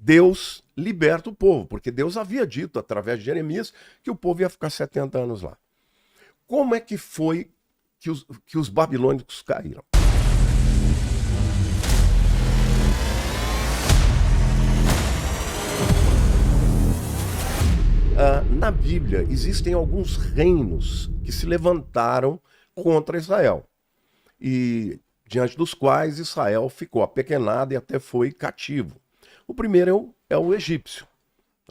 Deus liberta o povo, porque Deus havia dito, através de Jeremias, que o povo ia ficar 70 anos lá. Como é que foi que os babilônicos caíram? Na Bíblia, existem alguns reinos que se levantaram contra Israel. E diante dos quais Israel ficou apequenado e até foi cativo. O primeiro é o egípcio.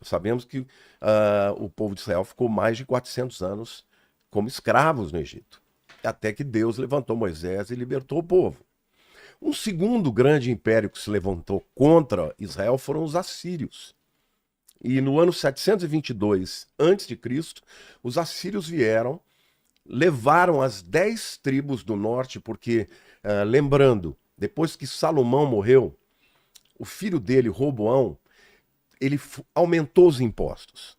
Nós sabemos que o povo de Israel ficou mais de 400 anos como escravos no Egito. Até que Deus levantou Moisés e libertou o povo. Um segundo grande império que se levantou contra Israel foram os assírios. E no ano 722 a.C., os assírios vieram, levaram as 10 tribos do norte, porque, lembrando, depois que Salomão morreu, o filho dele, Roboão, ele aumentou os impostos.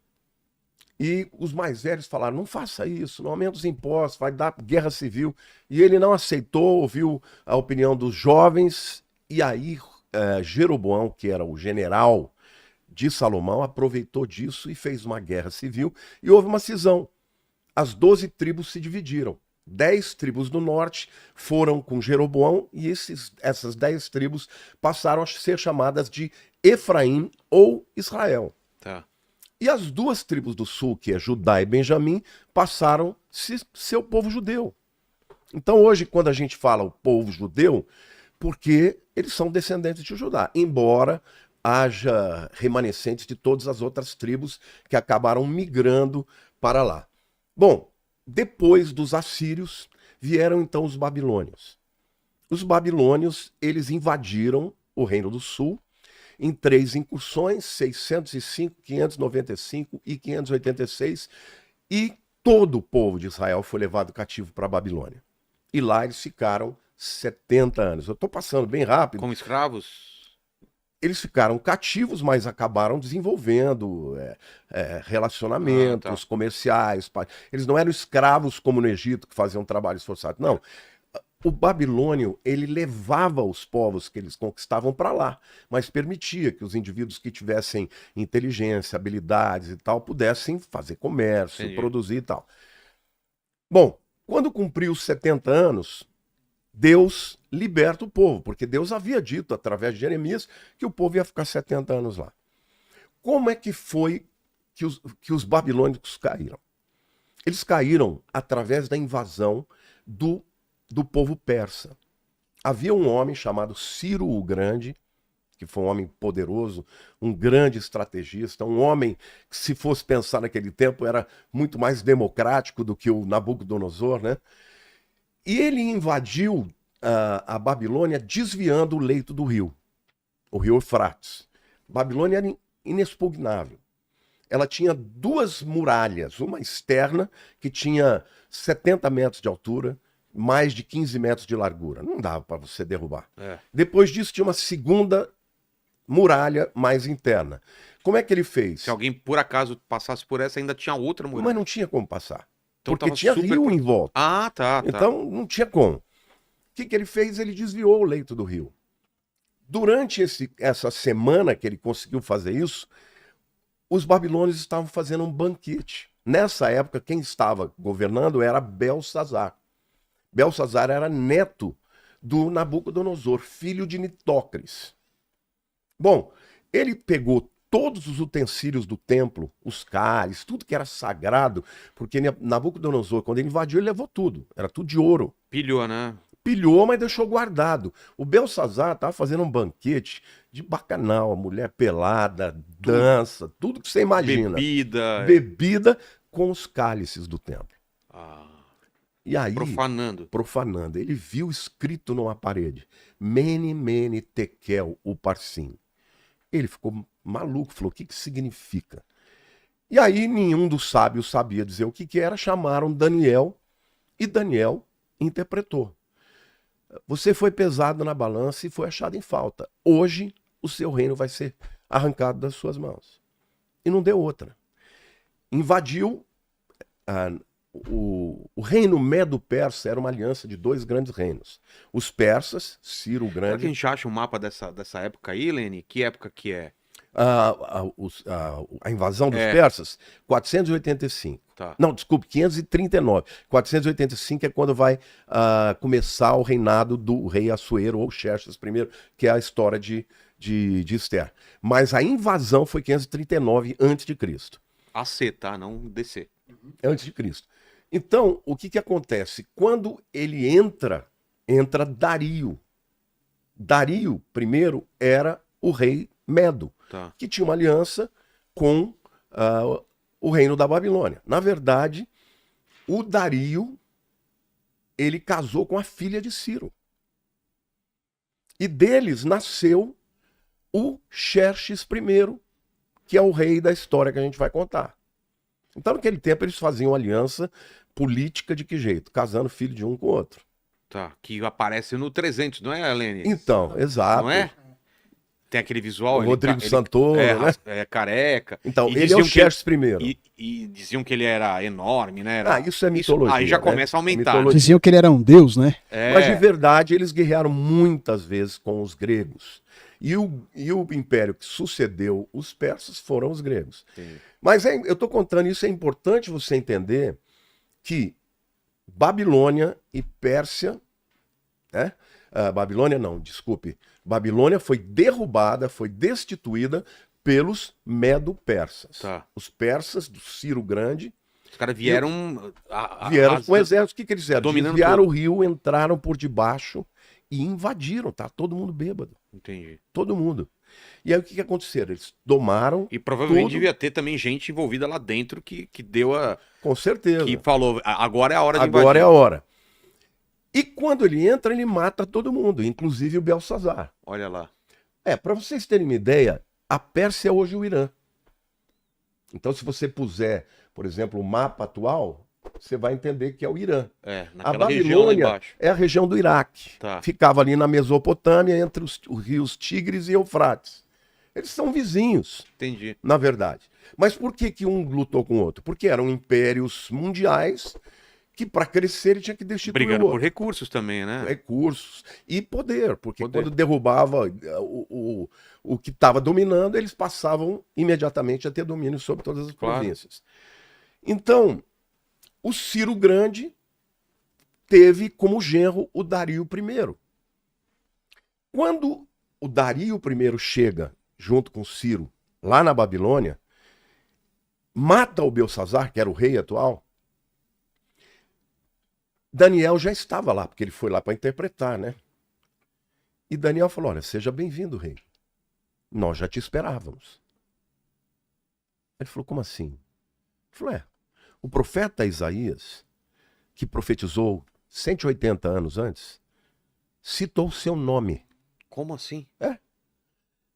E os mais velhos falaram, não faça isso, não aumente os impostos, vai dar guerra civil. E ele não aceitou, ouviu a opinião dos jovens, e aí Jeroboão, que era o general de Salomão, aproveitou disso e fez uma guerra civil, e houve uma cisão. As 12 tribos se dividiram. 10 tribos do norte foram com Jeroboão, e essas 10 tribos passaram a ser chamadas de Efraim ou Israel. Tá. E as 2 tribos do sul, que é Judá e Benjamim, passaram a ser o povo judeu. Então hoje, quando a gente fala o povo judeu, porque eles são descendentes de Judá, embora haja remanescentes de todas as outras tribos que acabaram migrando para lá. Bom, depois dos assírios, vieram então os babilônios. Os babilônios, eles invadiram o Reino do Sul em 3 incursões, 605, 595 e 586, e todo o povo de Israel foi levado cativo para a Babilônia. E lá eles ficaram 70 anos. Eu estou passando bem rápido. Como escravos? Eles ficaram cativos, mas acabaram desenvolvendo relacionamentos comerciais. Eles não eram escravos como no Egito, que faziam trabalhos forçados. Não. O babilônio, ele levava os povos que eles conquistavam para lá, mas permitia que os indivíduos que tivessem inteligência, habilidades e tal, pudessem fazer comércio, Entendi. Produzir e tal. Bom, quando cumpriu os 70 anos, Deus liberta o povo, porque Deus havia dito, através de Jeremias, que o povo ia ficar 70 anos lá. Como é que foi que os babilônicos caíram? Eles caíram através da invasão do povo persa. Havia um homem chamado Ciro o Grande, que foi um homem poderoso, um grande estrategista, um homem que, se fosse pensar naquele tempo, era muito mais democrático do que o Nabucodonosor, né? E ele invadiu a Babilônia desviando o leito do rio, o rio Eufrates. Babilônia era inexpugnável. Ela tinha 2 muralhas, uma externa, que tinha 70 metros de altura, mais de 15 metros de largura. Não dava para você derrubar. Depois disso tinha uma segunda muralha mais interna. Como é que ele fez? Se alguém por acaso passasse por essa, ainda tinha outra muralha. Mas não tinha como passar. Então porque tava tinha super rio em volta. Ah, tá. Então não tinha como. O que ele fez? Ele desviou o leito do rio. Durante essa semana que ele conseguiu fazer isso, os babilônios estavam fazendo um banquete. Nessa época, quem estava governando era Belsazar. Belsazar era neto do Nabucodonosor, filho de Nitócris. Bom, ele pegou todos os utensílios do templo, os cálices, tudo que era sagrado, porque Nabucodonosor, quando ele invadiu, ele levou tudo. Era tudo de ouro. Pilhou, né? Pilhou, mas deixou guardado. O Belsazar estava fazendo um banquete de bacanal, a mulher pelada, dança, tudo que você imagina. Bebida. Bebida com os cálices do templo. E aí, profanando. Ele viu escrito numa parede, Mene, Mene, Tekel, Uparsim. Ele ficou maluco, falou, o que significa? E aí nenhum dos sábios sabia dizer o que era, chamaram Daniel, e Daniel interpretou. Você foi pesado na balança e foi achado em falta. Hoje o seu reino vai ser arrancado das suas mãos. E não deu outra. Invadiu o reino Medo-Persa, era uma aliança de 2 grandes reinos. Os persas, Ciro o Grande. Será que a gente acha um mapa dessa época aí, Lene? Que época que é? A invasão dos É. persas, 485. Tá. Não, desculpe, 539. 485 é quando vai começar o reinado do rei Assuero ou Xerxes I, que é a história de Esther. Mas a invasão foi 539 a.C. AC, tá? Não DC. Antes de Cristo. Então, o que acontece? Quando ele entra Dario. Dario I era o rei Medo, Tá. que tinha uma aliança com o reino da Babilônia. Na verdade, o Dario, ele casou com a filha de Ciro. E deles nasceu o Xerxes I, que é o rei da história que a gente vai contar. Então, naquele tempo, eles faziam aliança política de que jeito? Casando filho de um com o outro. Tá. Que aparece no 300, não é, Helene? Então, exato. Não é? Tem aquele visual. O Rodrigo ele Santoro, é, né? é careca. Então, E ele é diziam o que Xerxes I. E diziam que ele era enorme, né? Isso é mitologia. Aí já né? começa a aumentar. Mitologia. Diziam que ele era um deus, né? É. Mas de verdade, eles guerrearam muitas vezes com os gregos. E o império que sucedeu os persas foram os gregos. Entendi. Mas eu estou contando isso, é importante você entender que Babilônia e Pérsia, né? Babilônia foi derrubada, foi destituída pelos Medo-Persas. Tá. Os persas do Ciro Grande Os caras vieram. vieram com o exército. O que eles fizeram? dominando Desviaram o tudo. rio, entraram por debaixo e invadiram, tá? Todo mundo bêbado. Entendi. Todo mundo. E aí o que aconteceu? Eles tomaram, E provavelmente tudo. devia ter também gente envolvida lá dentro que deu a. com certeza. Que falou, agora é a hora de Agora invadir. é a hora. E quando ele entra, ele mata todo mundo, inclusive o Belsazar. Olha lá. Para vocês terem uma ideia, a Pérsia é hoje o Irã. Então, se você puser, por exemplo, o mapa atual, você vai entender que é o Irã. É, A naquela região lá Babilônia embaixo. é a região do Iraque. Tá. Ficava ali na Mesopotâmia, entre os rios Tigres e Eufrates. Eles são vizinhos, Entendi. na verdade. Mas por que um lutou com o outro? Porque eram impérios mundiais que, para crescer, ele tinha que destituir Brigando o por outro. recursos também, né? Recursos e poder, porque Poder. quando derrubava o que estava dominando, eles passavam imediatamente a ter domínio sobre todas as Claro. províncias. Então, o Ciro Grande teve como genro o Dario I. Quando o Dario I chega junto com Ciro lá na Babilônia, mata o Belsazar, que era o rei atual. Daniel já estava lá, porque ele foi lá para interpretar, né? E Daniel falou: olha, seja bem-vindo, rei. Nós já te esperávamos. Ele falou: como assim? Ele falou: o profeta Isaías, que profetizou 180 anos antes, citou o seu nome. Como assim?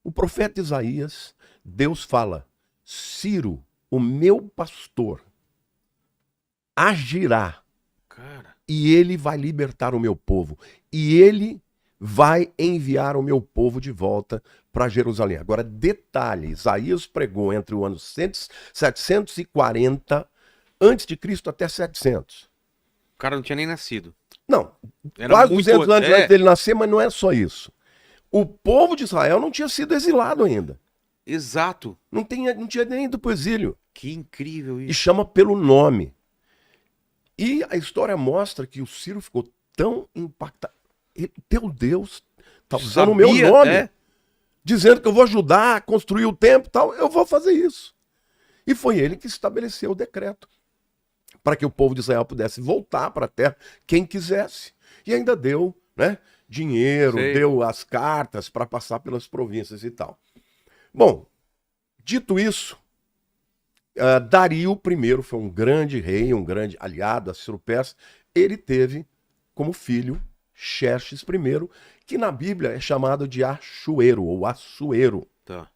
O profeta Isaías, Deus fala: Ciro, o meu pastor, agirá. Cara. E ele vai libertar o meu povo. E ele vai enviar o meu povo de volta para Jerusalém. Agora, detalhe, Isaías pregou entre o ano 740 a.C. até 700. O cara não tinha nem nascido. Não, Era quase muito 200 anos é, antes dele nascer, mas não é só isso. O povo de Israel não tinha sido exilado ainda. Exato. Não tinha nem ido para o exílio. Que incrível E isso. chama pelo nome. E a história mostra que o Ciro ficou tão impactado. Teu Deus tá usando o meu Sabia, nome, dizendo que eu vou ajudar a construir o templo e tal. Eu vou fazer isso. E foi ele que estabeleceu o decreto para que o povo de Israel pudesse voltar para a terra, quem quisesse. E ainda deu, né, dinheiro, Sei. deu as cartas para passar pelas províncias e tal. Bom, dito isso, Dario I foi um grande rei, um grande aliado a Ciro Persa. Ele teve como filho Xerxes I, que na Bíblia é chamado de Assuero ou Assuero. Tá.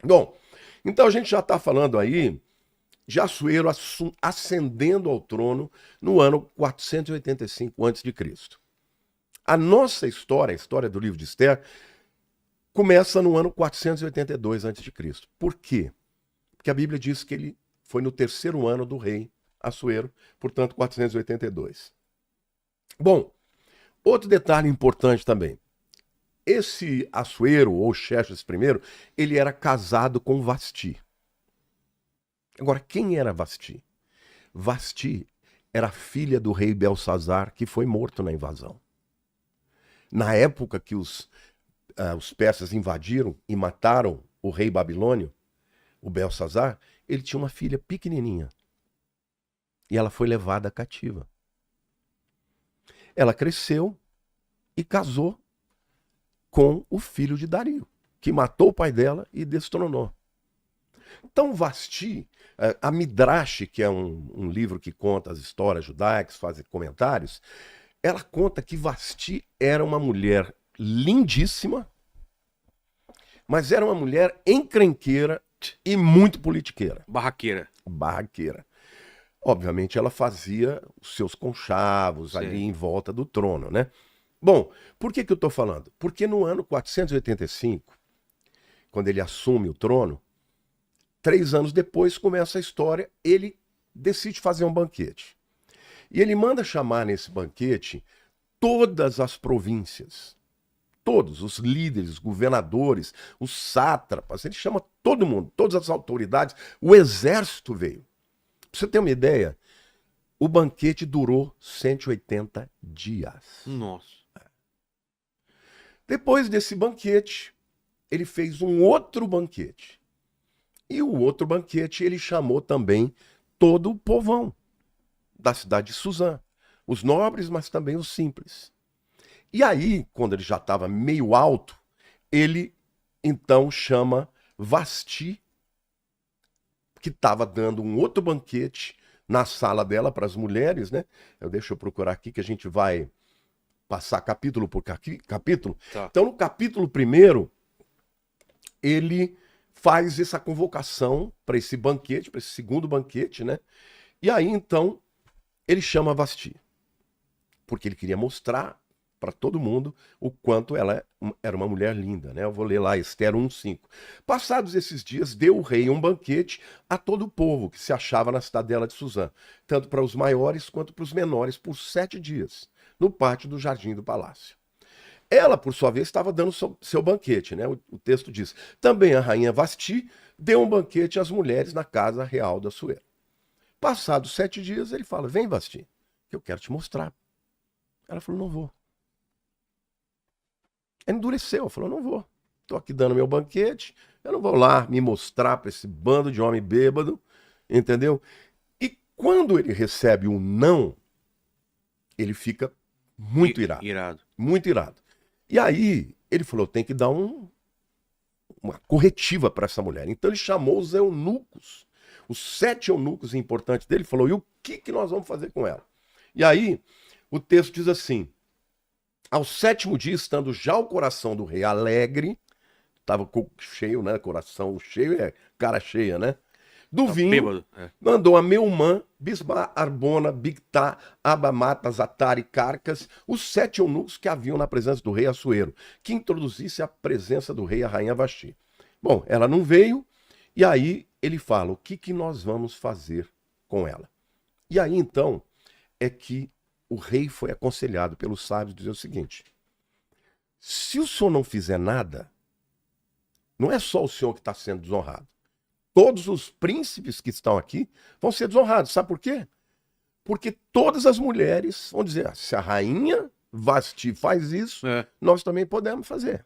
Bom, então a gente já está falando aí de Assuero ascendendo ao trono no ano 485 a.C. A nossa história, a história do livro de Esther, começa no ano 482 a.C. Por quê? Porque a Bíblia diz que ele foi no terceiro ano do rei Assuero, portanto 482. Bom, outro detalhe importante também. esse Assuero, ou Xerxes I, ele era casado com Vasti. Agora, quem era Vasti? Vasti era filha do rei Belsazar, que foi morto na invasão. Na época que os persas invadiram e mataram o rei babilônio, o Belsazar, ele tinha uma filha pequenininha. E ela foi levada cativa. Ela cresceu e casou com o filho de Dario, que matou o pai dela e destronou. Então Vasti, a Midrash, que é um livro que conta as histórias judaicas, faz comentários, ela conta que Vasti era uma mulher lindíssima, mas era uma mulher encrenqueira e muito politiqueira. Barraqueira. Barraqueira. Obviamente ela fazia os seus conchavos ali em volta do trono, né? Bom, por que eu estou falando? Porque no ano 485, quando ele assume o trono, 3 anos depois começa a história, ele decide fazer um banquete. E ele manda chamar nesse banquete todas as províncias, todos os líderes, governadores, os sátrapas, ele chama todo mundo, todas as autoridades, o exército veio. Pra você ter uma ideia, o banquete durou 180 dias. Nossa. Depois desse banquete, ele fez um outro banquete. E o outro banquete ele chamou também todo o povão da cidade de Suzã. Os nobres, mas também os simples. E aí, quando ele já estava meio alto, ele então chama Vasti, que estava dando um outro banquete na sala dela para as mulheres, né? Deixa eu procurar aqui que a gente vai passar capítulo por capítulo. Tá. Então, no capítulo 1, ele faz essa convocação para esse banquete, para esse segundo banquete, né? E aí, então, ele chama Vasti, porque ele queria mostrar para todo mundo o quanto ela era uma mulher linda, né? Eu vou ler lá, Ester 1:5. Passados esses dias, deu o rei um banquete a todo o povo que se achava na cidadela de Suzã, tanto para os maiores quanto para os menores, por 7 dias, no pátio do jardim do palácio. Ela, por sua vez, estava dando seu banquete, né? O texto diz: também a rainha Vasti deu um banquete às mulheres na casa real da Assuero. Passados 7 dias, ele fala: vem, Vasti, que eu quero te mostrar. Ela falou: não vou. Ela endureceu, falou: não vou. Estou aqui dando meu banquete, eu não vou lá me mostrar para esse bando de homem bêbado, entendeu? E quando ele recebe um não, ele fica muito irado. Muito irado. E aí, ele falou: tem que dar uma corretiva para essa mulher. Então ele chamou os eunucos, os 7 eunucos importantes dele, falou: e o que nós vamos fazer com ela? E aí, o texto diz assim: ao 7º dia, estando já o coração do rei alegre, estava cheio, né? Coração cheio é cara cheia, né? Do vinho, bêbado, mandou a Meumã, Bisba, Arbona, Bigtá, Abamata, Zatar e Carcas, os 7 eunucos que haviam na presença do rei Assuero, que introduzisse a presença do rei a rainha Vasti. Bom, ela não veio, e aí ele fala: o que nós vamos fazer com ela? E aí então é que o rei foi aconselhado pelos sábios a dizer o seguinte: se o senhor não fizer nada, não é só o senhor que está sendo desonrado. Todos os príncipes que estão aqui vão ser desonrados. Sabe por quê? Porque todas as mulheres vão dizer: se a rainha Vasti faz isso, nós também podemos fazer.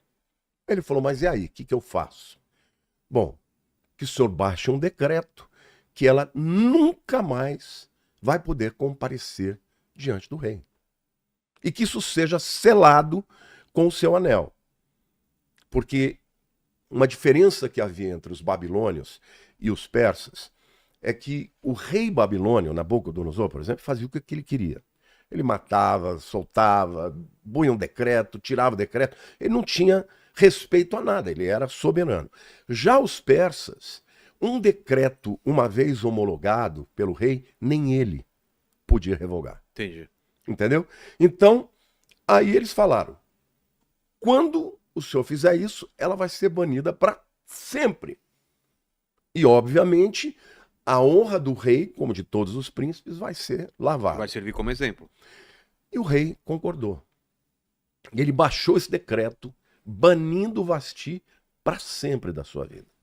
Ele falou: mas e aí, o que eu faço? Bom, que o senhor baixe um decreto que ela nunca mais vai poder comparecer diante do rei. E que isso seja selado com o seu anel. Porque uma diferença que havia entre os babilônios e os persas é que o rei babilônio, Nabucodonosor, por exemplo, fazia o que ele queria. Ele matava, soltava, punha um decreto, tirava o decreto. Ele não tinha respeito a nada, ele era soberano. Já os persas, um decreto, uma vez homologado pelo rei, nem ele podia revogar. Entendi. Entendeu? Então, aí eles falaram: quando o senhor fizer isso, ela vai ser banida para sempre. E, obviamente, a honra do rei, como de todos os príncipes, vai ser lavada. Vai servir como exemplo. E o rei concordou. Ele baixou esse decreto, banindo Vasti para sempre da sua vida.